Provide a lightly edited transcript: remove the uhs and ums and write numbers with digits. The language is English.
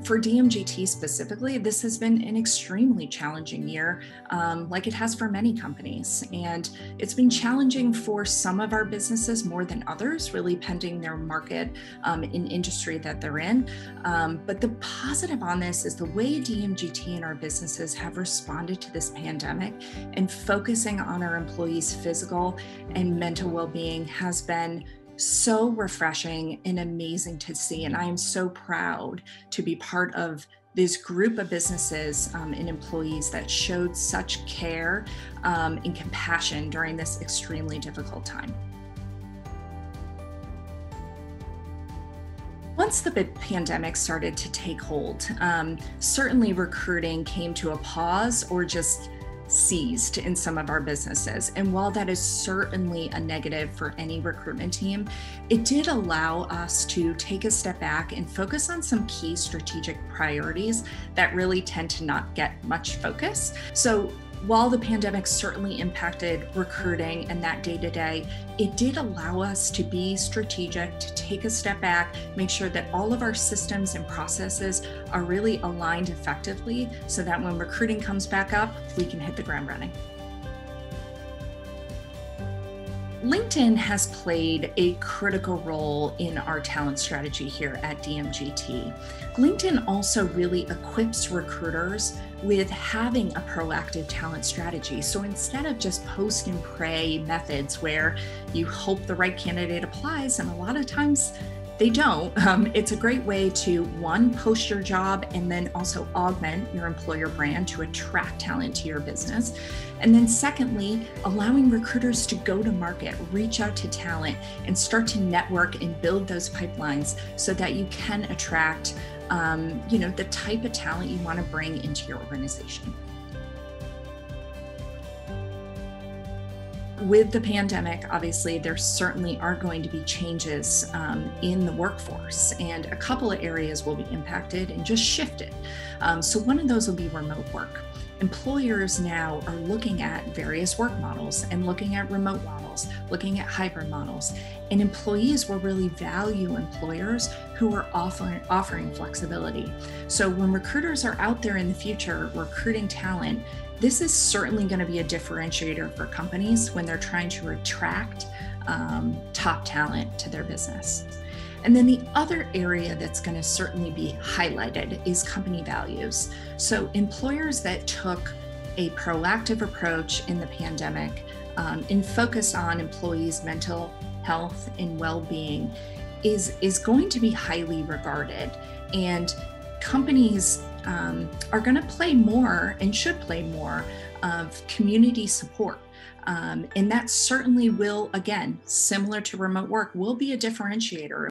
For DMGT specifically, this has been an extremely challenging year, like it has for many companies. And it's been challenging for some of our businesses more than others, really pending their market and industry that they're in. But the positive on this is the way DMGT and our businesses have responded to this pandemic and focusing on our employees' physical and mental well-being has been so refreshing and amazing to see. And I am so proud to be part of this group of businesses and employees that showed such care and compassion during this extremely difficult time. Once the pandemic started to take hold, certainly recruiting came to a pause or just ceased in some of our businesses. And while that is certainly a negative for any recruitment team, it did allow us to take a step back and focus on some key strategic priorities that really tend to not get much focus. So while the pandemic certainly impacted recruiting and that day-to-day, it did allow us to be strategic, to take a step back, make sure that all of our systems and processes are really aligned effectively so that when recruiting comes back up, we can hit the ground running. LinkedIn has played a critical role in our talent strategy here at DMGT. LinkedIn also really equips recruiters with having a proactive talent strategy. So instead of just post and pray methods where you hope the right candidate applies, and a lot of times they don't, it's a great way to, one, post your job and then also augment your employer brand to attract talent to your business. And then secondly, allowing recruiters to go to market, reach out to talent and start to network and build those pipelines so that you can attract the type of talent you want to bring into your organization. With the pandemic, obviously, there certainly are going to be changes in the workforce, and a couple of areas will be impacted and just shifted. So one of those will be remote work. Employers now are looking at various work models and looking at remote models, looking at hybrid models, and employees will really value employers who are offering flexibility. So when recruiters are out there in the future recruiting talent, this is certainly going to be a differentiator for companies when they're trying to attract top talent to their business. And then the other area that's going to certainly be highlighted is company values. So employers that took a proactive approach in the pandemic and focus on employees' mental health and well-being is going to be highly regarded. And companies are going to play more and should play more of community support. And that certainly will, again, similar to remote work, will be a differentiator.